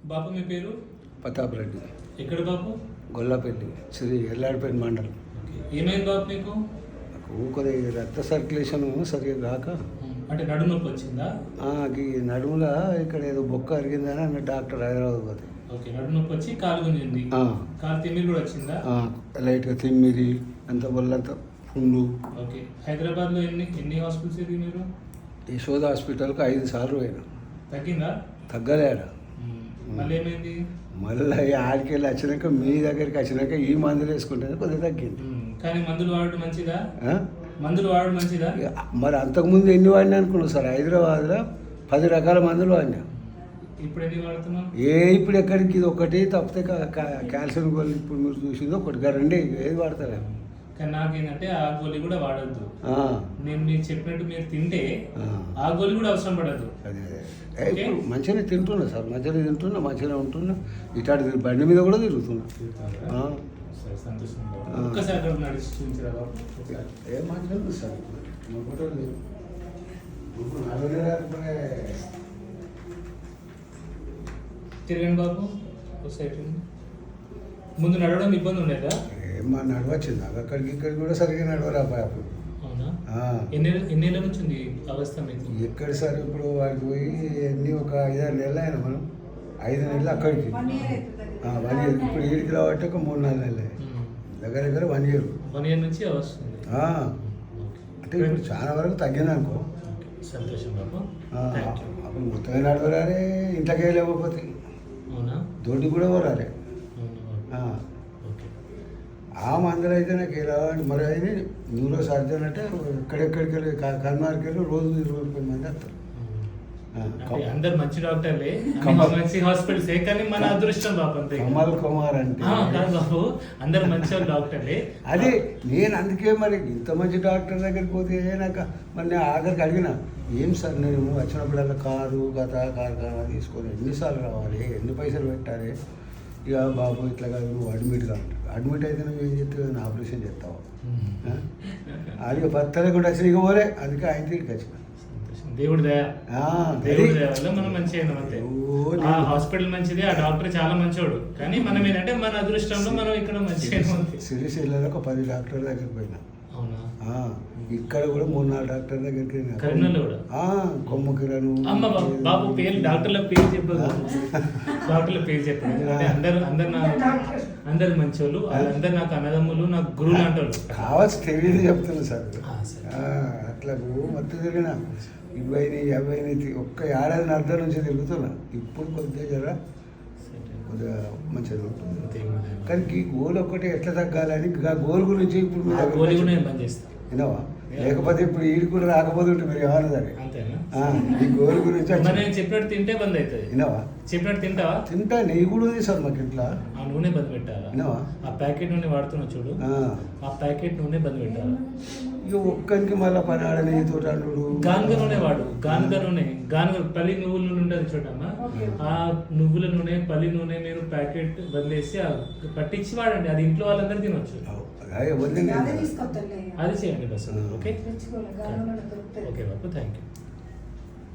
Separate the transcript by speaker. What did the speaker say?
Speaker 1: బాపు మీ పేరు?
Speaker 2: ప్రతాప్ రెడ్డి.
Speaker 1: ఎక్కడ బాపు?
Speaker 2: గొల్లపల్లి, శ్రీ ఎల్లాడిపల్లి మండలం.
Speaker 1: ఏమైంది బాపు మీకు?
Speaker 2: నాకు కొద్దిగా రక్త సర్క్యులేషన్ సరిగ్గా కాక
Speaker 1: అంటే నడుము నొప్పి వచ్చిందా?
Speaker 2: ఈ నడుములో ఇక్కడ ఏదో బొక్క అరిగిందని అన్న డాక్టర్ హైదరాబాద్ పోతే.
Speaker 1: ఓకే, నడుము నొప్పి వచ్చి కాలు గుంజింది. కాలు తిమ్మిరి కూడా వచ్చిందా?
Speaker 2: లైట్గా తిమ్మిరి అంత ఒళ్ళంతా పుండు.
Speaker 1: ఓకే, హైదరాబాద్లో ఎన్ని హాస్పిటల్స్ ఇది మీరు?
Speaker 2: యశోద హాస్పిటల్కి 5 సార్లు పోయినా.
Speaker 1: తగ్గిందా?
Speaker 2: తగ్గలేడ.
Speaker 1: మళ్ళీ ఏమైంది?
Speaker 2: మళ్ళీ ఆడికి వెళ్ళి వచ్చినాక మీ దగ్గరికి వచ్చినాక ఈ మందులు వేసుకుంటే కొద్దిగా తగ్గింది.
Speaker 1: కానీ మందులు వాడడం మంచిదా? మందులు వాడడం మంచిదా?
Speaker 2: మరి అంతకుముందు ఎన్ని వాడినా అనుకున్నాను సార్, హైదరాబాద్లో 10 రకాల మందులు వాడినా.
Speaker 1: ఇప్పుడు ఎన్ని వాడుతున్నావు?
Speaker 2: ఇప్పుడు ఎక్కడికి ఇది ఒకటి తప్పితే కాల్షియం గోళీ ఇప్పుడు మీరు చూసింది ఒకటి రెండే, ఏది వాడతారా?
Speaker 1: కానీ నాకేంటంటే ఆ గోళీ కూడా వాడద్దు. నేను మీరు చెప్పినట్టు మీరు తింటే ఆ గోళీ కూడా అవసరం పడద్దు.
Speaker 2: అదే ఇప్పుడు మంచిగానే తింటున్నా సార్, మంచిగానే తింటున్నా, మంచిగానే ఉంటున్నా. ఇటాడు బండి మీద కూడా తిరుగుతున్నా.
Speaker 1: ఒక్కసారి నడిచి చూపించరా బాబు?
Speaker 2: ఏం మాట్లాడుతుంది సార్,
Speaker 1: తిరగండి బాబు ఒకసారి. ముందు నడవడం ఇబ్బంది ఉండేదా?
Speaker 2: ఏమన్నా నడవచ్చింది అక్కడికి ఇక్కడికి కూడా సరిగ్గా నడవరా అప్పుడు.
Speaker 1: అవునా? ఎన్నేళ్ళ నుంచి ఉంది అవస్థ మీకు?
Speaker 2: ఎక్కడ సార్ ఇప్పుడు వాడికి పోయి ఒక 5-6 నెలలు అయినా మనం. 5 నెలలు అక్కడికి 1 ఇయర్. ఇప్పుడు ఈడికి రాబట్టి ఒక 3-4 నెలలు దగ్గర 1 ఇయర్.
Speaker 1: 1 ఇయర్ నుంచి వస్తుంది.
Speaker 2: అంటే ఇప్పుడు చాలా వరకు తగ్గింది అనుకో.
Speaker 1: సంతోషం బాబు.
Speaker 2: అప్పుడు మొత్తమే నడవరారే, ఇంట్లోకి వెళ్ళకపోతే.
Speaker 1: అవునా?
Speaker 2: దొడ్డి కూడా పోరారే. ఆ మందులు అయితే నాకు ఎలా మరి అయితే న్యూరో సర్జన్ అంటే ఎక్కడెక్కడికి వెళ్ళి కర్నాటక వెళ్ళి రోజు 20 మంది వస్తారు.
Speaker 1: అందరు మంచి డాక్టర్లే, మంచి హాస్పిటల్స్, కానీ మన అదృష్టం బాబు అంతే.
Speaker 2: కమల్ కుమార్ అంటే
Speaker 1: కాదు బాబు, అందరు మంచి డాక్టర్లే.
Speaker 2: అదే నేను అందుకే మరి ఇంత మంచి డాక్టర్ దగ్గరికి పోతే నాకు మరి నేను ఆఖరికి అడిగిన, ఏం సార్ నేను వచ్చినప్పుడల్లా కారు తీసుకొని ఎన్నిసార్లు రావాలి, ఎన్ని పైసలు పెట్టాలి? ఇక బాబు ఇట్లా కాదు, నువ్వు అడ్మిట్గా ఉంటావు. అడ్మిట్ అయితే నువ్వు ఏం చెప్తావు, నేను ఆపరేషన్ చేస్తావు. అది పత్తలే కూడా వచ్చిన ఇక పోలే, అందుకే ఆయన తిరిగి వచ్చిన.
Speaker 1: దేవుడి దయ వల్ల మనం మంచిగా అంతే. ఆ హాస్పిటల్ మంచిది, ఆ డాక్టర్ చాలా మంచోడు, కానీ మనం ఏంటంటే మన అదృష్టంలో మనం ఇక్కడ మంచిగా.
Speaker 2: సిరిసిల్లలో ఒక 10 డాక్టర్ దగ్గరికి పోయినా.
Speaker 1: అవునా?
Speaker 2: ఇక్కడ కూడా 3-4 డాక్టర్ దగ్గరికి
Speaker 1: కరీంనగర్లో కూడా
Speaker 2: కొమ్మకిరను.
Speaker 1: బాబు పేరు, డాక్టర్ల పేరు చెప్పదు, డాక్టర్ల పేరు చెప్పదు. అందరు మంచోళ్ళు, వాళ్ళందరూ నాకు అన్నదమ్ములు, నాకు గురువులు అంటారు.
Speaker 2: కావచ్చు, తెలియదు చెప్తున్నా సార్. అట్లా మొత్తం తిరిగిన 20-50 ఒక్క ఏడాది అర్థం నుంచి తిరుగుతున్నా. ఇప్పుడు కొద్దిగా కొద్దిగా మంచిగా ఉంటుంది. కానీ ఈ గోల్ ఒక్కటే ఎట్లా తగ్గాలని గోల్ గురించి ఇప్పుడు వినవా? లేకపోతే ఇప్పుడు ఈడు కూడా రాకపోతే ఉంటే మీరు ఏమన్నా సరే. ఈ గోల్ గురించి
Speaker 1: నేను చెప్పినట్టు తింటే బంద్ అవుతుంది.
Speaker 2: వినవా?
Speaker 1: చెప్పినట్టు తింటావా?
Speaker 2: తింటా, నెయ్యి కూడా ఉంది సార్ మాకు ఇంట్లో.
Speaker 1: ఆ నూనె బంద్ పెట్టాలా?
Speaker 2: వినవా?
Speaker 1: ఆ ప్యాకెట్ నూనె వాడుతున్నావు చూడు, ఆ ప్యాకెట్ నూనె బంద్ పెట్టాలా?
Speaker 2: ఇక ఒక్కరికి మళ్ళీ పనాడ నెయ్యితో అంటుడు.
Speaker 1: గానుగ నూనె వాడు, గానుగ నూనె, పల్లి నువ్వుల నూనె ఉంటుంది చూడమ్మా, ఆ నువ్వుల నూనె, పల్లి నూనె మీరు ప్యాకెట్ వదిలేసి పట్టించి వాడండి. అది ఇంట్లో వాళ్ళందరూ తినొచ్చు. అది చేయండి bus. Okay okay Babu, thank you.